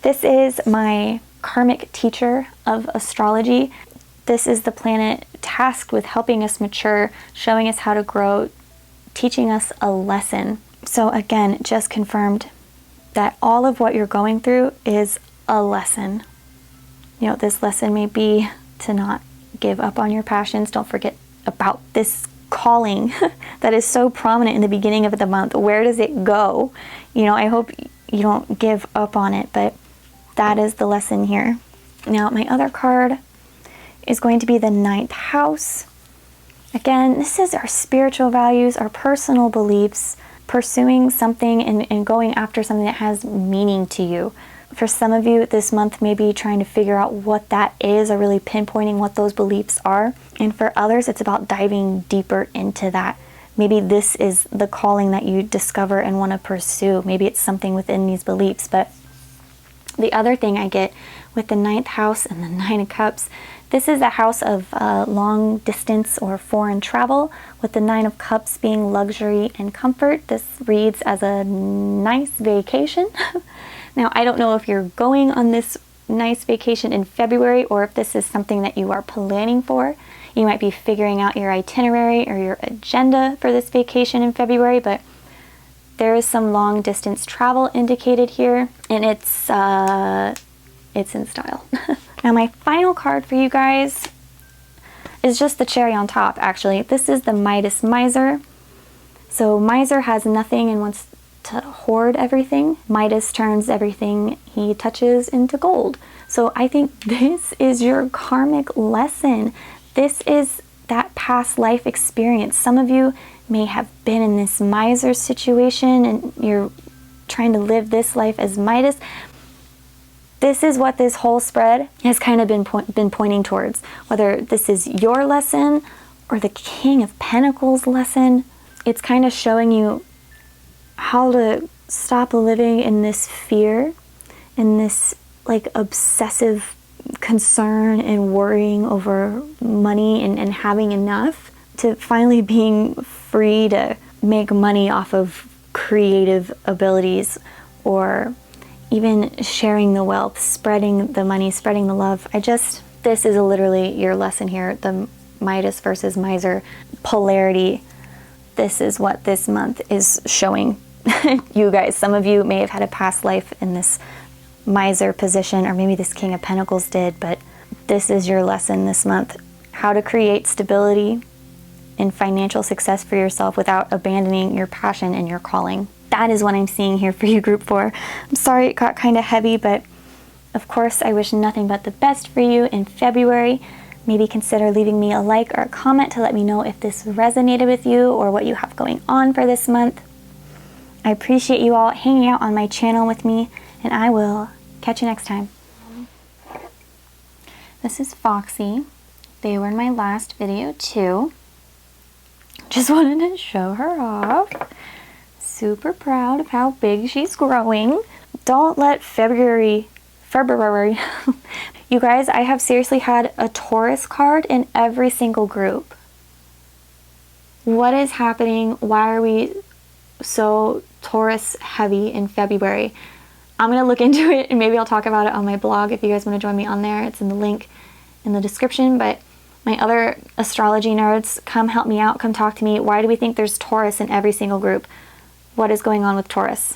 This is my karmic teacher of astrology. This is the planet tasked with helping us mature, showing us how to grow, teaching us a lesson. So again, just confirmed that all of what you're going through is a lesson. You know, this lesson may be to not give up on your passions. Don't forget about this calling that is so prominent in the beginning of the month. Where does it go? You know, I hope you don't give up on it, but that is the lesson here. Now, my other card is going to be the 9th house. Again, this is our spiritual values, our personal beliefs, pursuing something and going after something that has meaning to you. For some of you, this month may be trying to figure out what that is, or really pinpointing what those beliefs are. And for others, it's about diving deeper into that. Maybe this is the calling that you discover and want to pursue. Maybe it's something within these beliefs. But the other thing I get with the 9th house and the 9 of Cups, this is a house of long distance or foreign travel, with the 9 of Cups being luxury and comfort. This reads as a nice vacation. Now, I don't know if you're going on this nice vacation in February, or if this is something that you are planning for. You might be figuring out your itinerary or your agenda for this vacation in February, but there is some long distance travel indicated here, and it's in style. Now, my final card for you guys is just the cherry on top, actually. This is the Midas Miser. So Miser has nothing and wants to hoard everything. Midas turns everything he touches into gold. So I think this is your karmic lesson. This is that past life experience. Some of you may have been in this miser situation and you're trying to live this life as Midas. This is what this whole spread has kind of been pointing towards. Whether this is your lesson or the King of Pentacles lesson, it's kind of showing you how to stop living in this fear, in this like obsessive concern and worrying over money and having enough, to finally being free to make money off of creative abilities, or even sharing the wealth, spreading the money, spreading the love. This is literally your lesson here, the Midas versus Miser polarity. This is what this month is showing you guys. Some of you may have had a past life in this Miser position, or maybe this King of Pentacles did, but this is your lesson this month. How to create stability and financial success for yourself without abandoning your passion and your calling. That is what I'm seeing here for you, Group 4. I'm sorry it got kind of heavy, but of course I wish nothing but the best for you in February. Maybe consider leaving me a like or a comment to let me know if this resonated with you or what you have going on for this month. I appreciate you all hanging out on my channel with me, and I will catch you next time. This is Foxy. They were in my last video too. Just wanted to show her off. Super proud of how big she's growing. Don't let February. You guys, I have seriously had a Taurus card in every single group. What is happening? Why are we so Taurus heavy in February? I'm going to look into it, and maybe I'll talk about it on my blog if you guys want to join me on there. It's in the link in the description. But my other astrology nerds, come help me out. Come talk to me. Why do we think there's Taurus in every single group? What is going on with Taurus?